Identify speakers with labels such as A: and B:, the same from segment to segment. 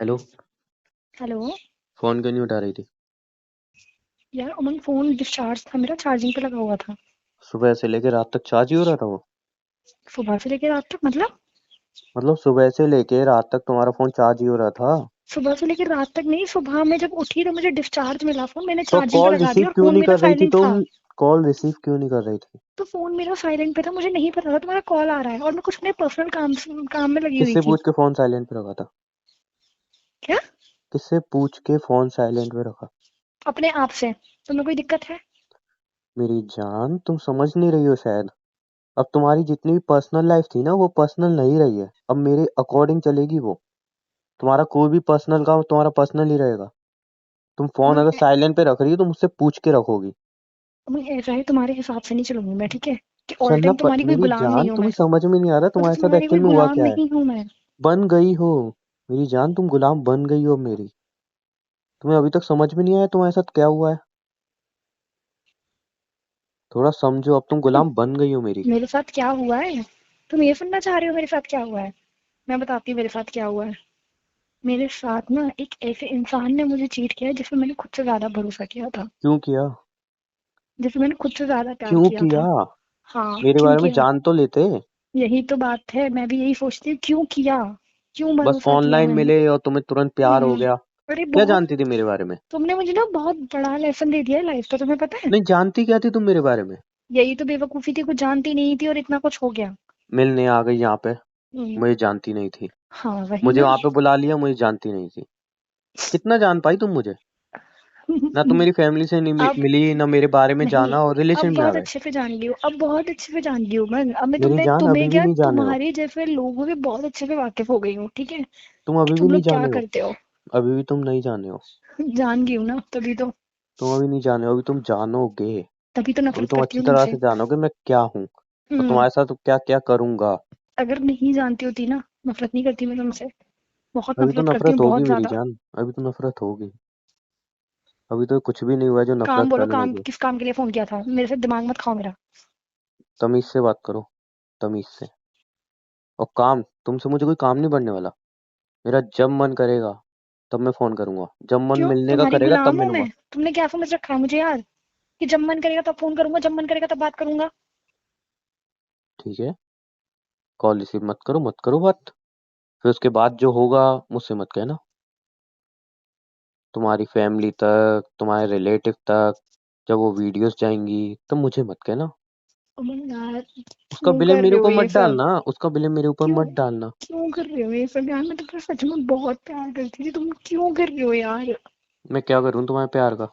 A: Hello.
B: Hello.
A: Phone क्यों नहीं उठा रही थी?
B: यार उमंग, फोन डिस्चार्ज था मेरा, चार्जिंग पे लगा हुआ था।
A: सुबह से लेके रात तक चार्ज ही हो रहा था वो?
B: सुबह से लेकर रात तक मतलब?
A: मतलब सुबह से लेके रात तक तुम्हारा फोन चार्ज ही हो रहा था?
B: सुबह से लेकर रात तक नहीं, सुबह में जब उठी तो मुझे डिस्चार्ज मिला फोन, मैंने
A: तो
B: चार्जिंग पे
A: कॉल
B: लगा
A: रिसीव
B: दिया और
A: क्यों
B: फोन
A: नहीं
B: मेरा
A: कर रही थी
B: साइलेंट था।
A: तुम? कॉल रिसीव क्यों नहीं कर रही थी?
B: तो फोन मेरा साइलेंट पे था, मुझे नहीं पता था तुम्हारा कॉल आ रहा है, और मैं कुछ अपने पर्सनल काम में लगी हुई
A: किससे
B: थी।
A: पूछ के फोन साइलेंट पे रखा था?
B: क्या?
A: किससे पूछ के फोन साइलेंट पे रखा?
B: अपने आप से। तुम्हें कोई दिक्कत है?
A: मेरी जान, तुम समझ नहीं रही हो शायद। अब तुम्हारी जितनी भी पर्सनल लाइफ थी ना, वो पर्सनल नहीं रही है। अब मेरे अकॉर्डिंग चलेगी वो। तुम्हारा कोई भी पर्सनल काम तुम्हारा पर्सनल ही रहेगा। तुम फोन अगर
B: उमंग,
A: साइलेंट पे रख रही हो तो मुझसे पूछ के रखोगी।
B: उमंग ऐसा है, तुम्हारे हिसाब से नहीं चलूंगी मैं, ठीक है? कि ऑल
A: चलना
B: टाइम तुम्हारी कोई
A: मेरी
B: गुलाम
A: जान,
B: नहीं हूँ
A: तुम्हें
B: मैं।
A: समझ में नहीं आ रहा
B: मतलब
A: तुम्हारे साथ
B: तुम्हारी कोई
A: एक्चुअल में हुआ
B: गुलाम
A: क्या है।
B: नहीं हूँ मैं।
A: बन गई हो। मेरी जान, तुम गुलाम बन गई हो अब मेरी। तुम्हें अभी तक समझ में नहीं आया तुम्हारे साथ क्या हुआ है? थोड़ा समझो, अब तुम गुलाम बन गई हो मेरी।
B: मेरे साथ क्या हुआ है? तुम ये सुनना चाह रहे हो मेरे साथ क्या हुआ है? मैं बताती हूँ मेरे साथ क्या हुआ है। मेरे साथ ना एक ऐसे इंसान ने मुझे चीट किया है जिसमें मैंने खुद से ज्यादा भरोसा किया था।
A: क्यों किया?
B: जिसमें मैंने खुद से ज्यादा प्यार
A: क्यों
B: किया
A: किया?
B: था। हाँ,
A: मेरे
B: क्यों
A: बारे में
B: किया?
A: जान तो लेते।
B: यही तो बात है, मैं भी यही सोचती हूँ, क्यों किया? क्यों
A: बस
B: भरोसा किया
A: ऑनलाइन
B: मैंने?
A: मिले और तुम्हें तुरंत प्यार हो
B: हम्म।
A: गया।
B: अरे
A: क्या
B: बहुत।
A: जानती थी मेरे बारे में?
B: तुमने मुझे ना बहुत बड़ा लेसन दे दिया है लाइफ का, तुम्हें पता है?
A: नहीं जानती क्या थी तुम मेरे बारे में?
B: यही तो बेवकूफी थी, कुछ जानती नहीं थी और इतना कुछ हो गया।
A: मिलने आ गई यहाँ पे।
B: हम्म।
A: मुझे जानती नहीं थी।
B: हाँ वही
A: मुझे
B: ना।
A: वहां पे बुला लिया, मुझे जानती नहीं थी। कितना जान पाई तुम मुझे? ना तुम मेरी फैमिली से नहीं
B: अब
A: मिली, ना मेरे बारे में
B: नहीं,
A: जाना और
B: अब
A: रिलेशन में आ
B: बहुत
A: गए।
B: अच्छे से जान ली हूँ, अब बहुत अच्छे से जान ली हूँ मैं। अब मैं
A: मेरी
B: तुमने
A: जान,
B: तुम्हें
A: अभी भी
B: क्या,
A: नहीं जाने हो।
B: तुम्हारे जैसे लोगों से बहुत अच्छे से वाकिफ हो गई हूँ, ठीक है?
A: तुम
B: कि
A: अभी भी
B: तुम
A: नहीं
B: लोग क्या
A: जाने हो।
B: करते हो।
A: अभी भी तुम नहीं जाने हो।
B: जान गई हूँ ना, तभी तो।
A: तुम अभी नहीं जाने हो, अभी तुम जानोगे।
B: तभी तो
A: अभी
B: नफरत
A: तुम
B: करती
A: अच्छी
B: हूँ
A: तरह
B: तुमसे।
A: से जानोगे मैं क्या हूँ। और
B: हम्म।
A: तुम्हारे साथ क्या क्या करूंगा।
B: अगर नहीं जानती होती ना, नफरत नहीं करती मैं तुमसे। बहुत
A: अभी तो
B: नफरत करती हूँ,
A: नफरत होगी
B: बहुत
A: मेरी
B: ज्यादा।
A: जान। अभी तो नफरत होगी। अभी तो कुछ भी नहीं हुआ है जो
B: काम
A: नफरत
B: बोलो,
A: करने
B: काम
A: लगे।
B: किस काम के लिए फोन किया था? मेरे से दिमाग मत खाओ मेरा।
A: तमीज से बात करो। तमीज से। और काम, तुमसे मुझे कोई काम नहीं बढ़ने वाला। मेरा जब मन करेगा तब मैं फोन करूंगा, जब मन
B: क्यों,
A: मिलने का
B: तुम्हारी
A: करेगा तब
B: गुलाम हूँ
A: मिलूंगा।
B: मैं? तुमने क्या समझ रखा है मुझे यार? कि जब मन करेगा तब फोन करूंगा, जब मन करेगा तब बात करूंगा?
A: ठीक है। कॉल रिसीव मत करो बात। फिर उसके बाद जो होगा मुझसे मत कहना। तुम्हारी फैमिली तक, तुम्हारे रिलेटिव तक जब वो वीडियोस जाएंगी तब मुझे मत कहना।
B: अबे यार,
A: उसका
B: क्यों
A: ब्लेम
B: कर
A: मेरे
B: रहे हो
A: ऊपर
B: ये
A: मत
B: सब?
A: डालना, उसका ब्लेम मेरे ऊपर
B: क्यों?
A: मत डालना।
B: क्यों कर रहे हो ये सब यार? मैं तो सच में बहुत प्यार करती थी, तुम क्यों कर रहे हो यार?
A: मैं क्या करूं तुम्हारे प्यार का?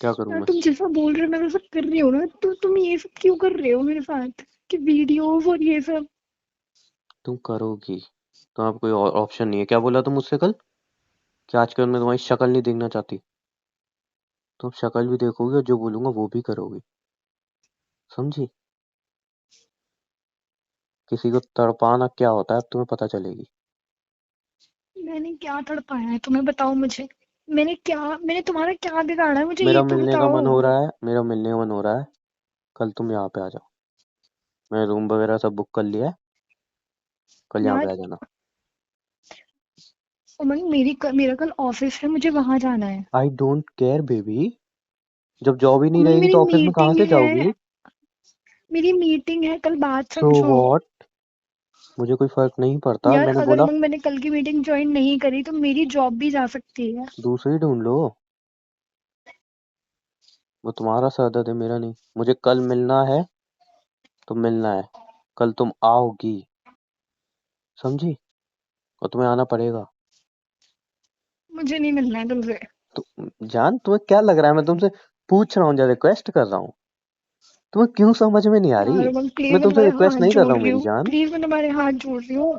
A: क्या करूं
B: यार
A: मैं?
B: तुम जैसा बोल रहे हो मैं वैसा कर रही हूँ ना, तो तुम ये सब क्यों कर रहे हो मेरे साथ? कि वीडियोस और ये सब।
A: तुम करोगी। तो आप कोई और ऑप्शन नहीं है? क्या बोला तुम मुझसे कल? कि आजकल मैं तुम्हारी शक्ल नहीं देखना चाहती। तुम शक्ल भी देखोगी और जो बोलूंगा वो भी करोगी। समझी? किसी को तड़पाना क्या होता है अब तुम्हें पता चलेगी।
B: मैंने क्या तड़पाया है तुम्हें, बताओ मुझे। मैंने तुम्हारा क्या बिगाड़ा है, मुझे ये
A: मेरा
B: तो
A: मिलने का
B: बताओ।
A: मन हो रहा है, मेरा मिलने का मन हो रहा है। कल तुम यहाँ पे आ जाओ। मैं रूम वगैरह सब बुक कर लिया है। कल यहाँ पे
B: यार
A: आ जाना।
B: उमंग, मेरा कल ऑफिस है, मुझे वहां जाना है।
A: I don't care baby. जब जॉब ही नहीं
B: उमंग
A: रहेगी
B: मेरी
A: तो ऑफिस में कहाँ
B: मीटिंग
A: से
B: है,
A: जाओगी?
B: मेरी मीटिंग है कल, बात
A: सो
B: समझो।
A: वॉट? मुझे कोई फर्क नहीं पड़ता,
B: यार
A: मैंने
B: अगर
A: बोला।
B: उमंग मैंने कल की मीटिंग ज्वाइन नहीं करी तो मेरी जॉब भी जा सकती है।
A: दूसरी ढूंढ लो। वो तुम्हारा सर दर्द है, मेरा नहीं। मुझे कल मिलना है तो मिलना है। कल तुम आओगी। समझी? और तुम्हें आना पड़ेगा।
B: मुझे नहीं मिलना है तुमसे।
A: तो जान, तुम्हें क्या लग रहा है मैं तुमसे पूछ रहा हूँ या रिक्वेस्ट कर रहा हूँ? तुम्हें क्यों समझ में नहीं आ
B: यार
A: रही?
B: उमंग प्लीज,
A: मैं
B: मैं
A: तुमसे
B: तुम्हारे
A: रिक्वेस्ट
B: हाथ
A: नहीं कर रहा
B: जोड़
A: हूँ
B: रही
A: मेरी
B: हूँ,
A: जान।
B: प्लीज मैं तुम्हारे हाथ जोड़ रही हूँ।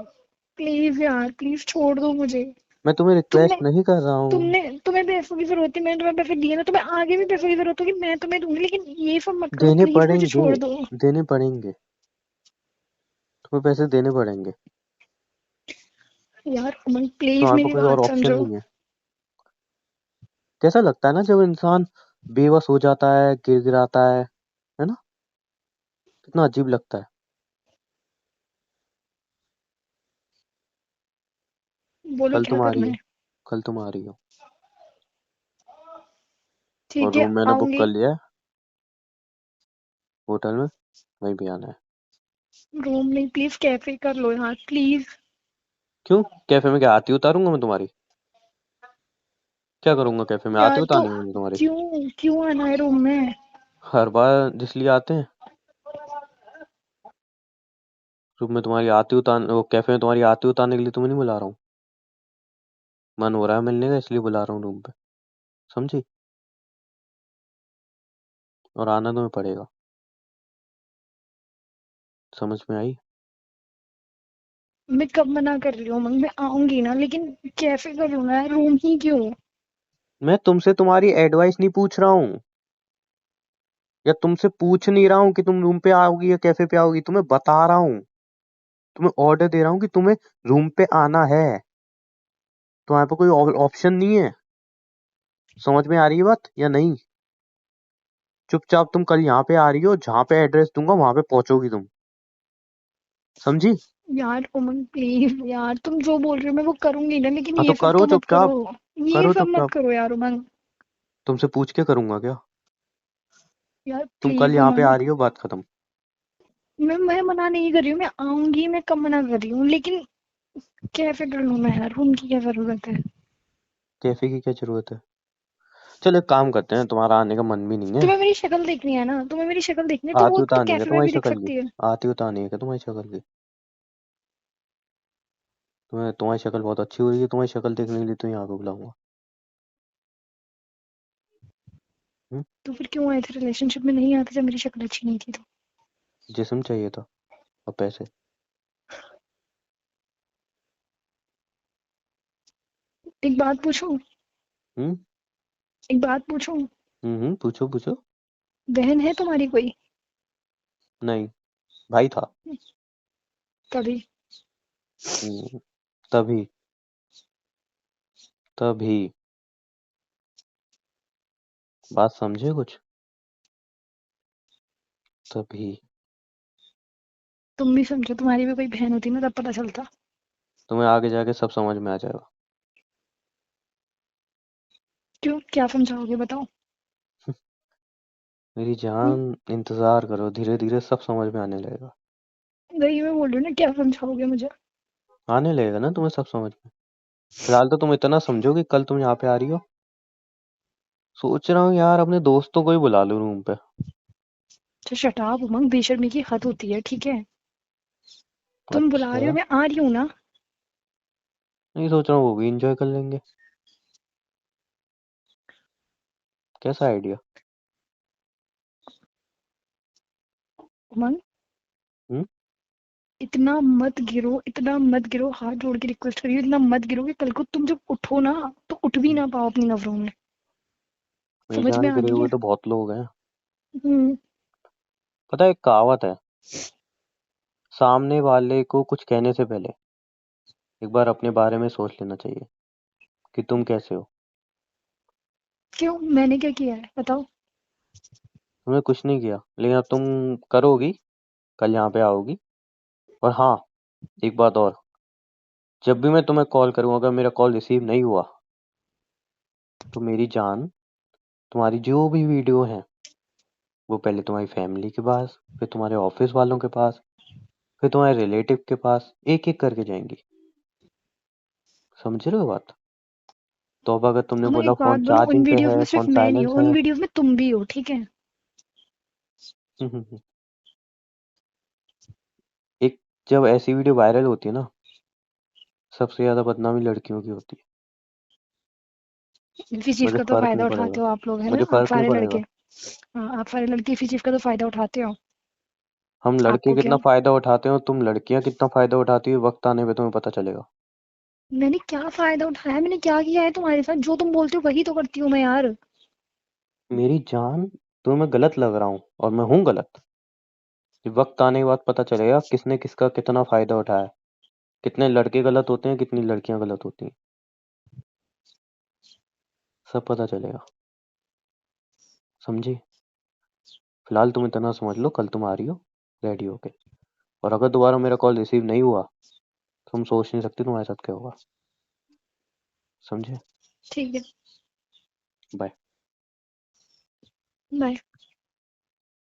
B: प्लीज यार, प्लीज छोड़ दो मुझे।
A: मैं तुम्हें
B: तुमने
A: रिक्वेस्ट नहीं कर रहा हूँ।
B: तुमने तुम्हें पैसों की जरूरत थी, मैंने तुम्हें पैसे दिए ना, तुम्हें आगे भी पैसों की जरूरत होगी मैं तुम्हें दूंगी, लेकिन ये सब मत करो,
A: देने
B: प्लीज मुझे
A: पड़ेंगे।
B: छोड़ दो।
A: देने पड़ेंगे। तुम्हें पैसे देने पड़ेंगे।
B: यार उमंग प्लीज
A: तुम्हारे पास
B: मेरी
A: कोई और
B: बात
A: ऑप्शन
B: समझो।
A: नहीं है। कैसा लगता है ना जब इंसान बेबस हो जाता है, गिड़गिड़ाता है ना? कितना अजीब लगता है।
B: बोलो
A: कल
B: क्या
A: तुम आ रही
B: करना
A: हो?
B: है।
A: कल तुम आ रही हो? और
B: ठीक है,
A: रूम मैंने बुक कर
B: आऊंगी।
A: लिया है होटल में, वहीं पे आना है।
B: रूम नहीं, प्लीज कैफे कर लो यार, प्लीज।
A: क्यों? कैफे में क्या आती उतारूंगा मैं तुम्हारी? क्या करूंगा कैफे में? आती
B: यार तो
A: उतारनी है मुझे तुम्हारी?
B: क्यों क्यों आना है रूम में?
A: हर बार जिसलिए आते हैं। रूम में तुम्हारी आती उतार, वो कैफे में तुम्हारी आती उतारने के लिए तुम्हें नहीं बुला रहा हूँ। मन हो रहा है मिलने का, इसलिए बुला रहा हूँ रूम पे। समझी? और आना तुम्हें पड़ेगा। समझ में आई?
B: मैं कब मना कर रही हूँ मंग, मैं आऊंगी ना, लेकिन कैफे कर लूँ ना, रूम ही क्यों?
A: मैं तुमसे तुम्हारी एडवाइस नहीं पूछ रहा हूँ, या तुमसे पूछ नहीं रहा हूँ कि तुम रूम पे आओगी या कैफे पे आओगी। तुम्हें बता रहा हूँ, तुम्हें ऑर्डर दे रहा हूँ कि तुम्हें रूम पे आना है। तुम्हारे पे कोई ऑप्शन नहीं है। समझ में आ रही है बात या नहीं? चुपचाप तुम कल यहाँ पे आ रही हो, जहाँ पे एड्रेस दूंगा वहां पे पहुंचोगी तुम। समझी?
B: यार उमंग प्लीज यार, तुम जो बोल रहे हो मैं वो करूंगी ना, लेकिन
A: हाँ
B: ये
A: तो
B: सब
A: करो
B: तो मत
A: चुपचाप।
B: करो। ये
A: करो
B: सब मत
A: चुपचाप।
B: करो यार उमंग।
A: तुमसे पूछ के करूंगा क्या?
B: यार
A: तुम कल
B: प्लीज
A: यहाँ पे आ
B: उमंग।
A: रही हो, बात खत्म।
B: मैं मना नहीं कर रही हूँ, मैं आऊंगी, मैं कब मना कर रही हूँ, लेकिन कैफे कर लूँ मैं यार, रूम की क्या जरूरत है?
A: कैफे की क्या जरूरत है? चलो एक काम करते हैं, तुम्हारा आने का मन भी नहीं है।
B: तुम्हें मेरी शक्ल देखनी है ना, तुम्हें मेरी शक्ल देखनी है तो
A: आती
B: वो तो
A: उतारनी है क्या
B: कैफे में
A: तुम्हारी
B: भी दिख
A: शक्ल की?
B: सकती है।
A: आती उतारनी है क्या तुम्हारी शक्ल की? तुम्हारी शक्ल बहुत अच्छी हो रही है, तुम्हारी शक्ल देखने के लिए तो यहाँ पे बुलाऊंगा। हम्म?
B: तो फिर क्यों आए थे रिलेशनशिप में? नहीं आते जब मेरी शक्ल अच्छी नहीं थी तो।
A: जिस्म चाहिए था और पैसे।
B: एक बात पूछूं?
A: हम्म।
B: एक बात पूछूं?
A: पूछो पूछो।
B: बहन है तुम्हारी कोई?
A: नहीं, भाई था।
B: तभी।
A: हम्म, तभी। तभी। बात समझे कुछ? तभी।
B: तुम भी समझो, तुम्हारी भी कोई बहन होती ना, तब पता चलता।
A: तुम्हें आगे जाके सब समझ में आ जाएगा।
B: क्यों, क्या समझाओगे बताओ?
A: मेरी
B: हम्म?
A: जान, इंतजार करो, धीरे धीरे सब समझ में आने लगेगा।
B: वही मैं बोल रही हूँ ना, क्या समझाओगे मुझे?
A: आने लगेगा ना तुम्हें सब समझ में। फिलहाल तो तुम इतना समझो कि कल तुम यहाँ पे आ रही हो। सोच रहा हूँ यार अपने दोस्तों को ही बुला लूँ रूम पे।
B: तो शटाब उमंग, बेशर्मी की हद होती है, ठीक है? तुम बुला रहे हो,
A: अच्छा।
B: मैं आ रही हूँ ना।
A: नहीं, सोच रहा हूँ वो भी इंजॉय कर लेंगे। कैसा आइडिया?
B: उमंग,
A: हम्म।
B: इतना मत गिरो, इतना मत गिरो, हाथ जोड़ के रिक्वेस्ट करिए, इतना मत गिरो कि कल को तुम जब उठो ना, तो उठ भी ना पाओ अपनी नजरों में।
A: मेरी
B: समझ में
A: जान,
B: आ
A: गिरे
B: गई
A: हुए
B: है?
A: तो बहुत लोग हैं।
B: हम्म।
A: पता है एक कहावत है, सामने वाले को कुछ कहने से पहले एक बार अपने बारे में सोच लेना चाहिए कि तुम कैसे हो।
B: क्यों, मैंने क्या किया है बताओ?
A: तुमने कुछ नहीं किया, लेकिन अब तुम करोगी। कल यहाँ पे आओगी। और हाँ, एक बात और, जब भी मैं तुम्हें कॉल करूँ, अगर मेरा कॉल रिसीव नहीं हुआ तो मेरी जान, तुम्हारी जो भी वीडियो है वो पहले तुम्हारी फैमिली के पास, फिर तुम्हारे ऑफिस वालों के पास, फिर तुम्हारे रिलेटिव के पास, एक एक करके जाएंगी। समझ रहे हो बात? तो अब अगर तुमने
B: और मैं
A: बोला
B: एक बात
A: फोन
B: बोलूं, उन
A: चार्जिंग पे
B: वीडियोस
A: है,
B: में
A: फोन
B: सिर्फ मैं नहीं
A: साइलेंस
B: हूँ, उन
A: है।
B: वीडियोस में तुम भी हो, ठीक है?
A: एक, जब ऐसी वीडियो वायरल होती है ना, सबसे ज्यादा बदनामी लड़कियों की होती है।
B: इसी चीज
A: मुझे
B: का तो
A: फर्क
B: फायदा
A: नहीं पड़ेगा।
B: उठाते हो आप लोग, है
A: मुझे
B: ना, आप
A: फर्क नहीं
B: सारे लड़के।
A: पड़ेगा।
B: हाँ, आप सारे लड़के इसी चीज का तो फायदा उठाते हो।
A: हम लड़के
B: आपको
A: कितना
B: क्या?
A: फायदा उठाते हो, तुम लड़कियां कितना फायदा उठाती हो, वक्त आने पे तुम्हें पता चलेगा।
B: मैंने क्या फायदा उठाया? मैंने क्या किया है तुम्हारे साथ? जो तुम बोलते हो वही तो करती हूँ मैं यार।
A: मेरी जान, तुम्हें गलत लग रहा हूँ और मैं हूँ गलत। ये वक्त आने के बाद पता चलेगा किसने किसका कितना फायदा उठाया। कितने लड़के गलत होते हैं, कितनी लड़कियां गलत होती हैं। सब पता चलेगा। समझी? फिलहाल तुम इतना समझ लो, कल तुम आ रही हो रेडी होके। और अगर दोबारा मेरा कॉल रिसीव नहीं हुआ, तुम सोच नहीं सकती तुम्हारे साथ क्या होगा। समझे?
B: ठीक है।
A: बाय।
B: बाय।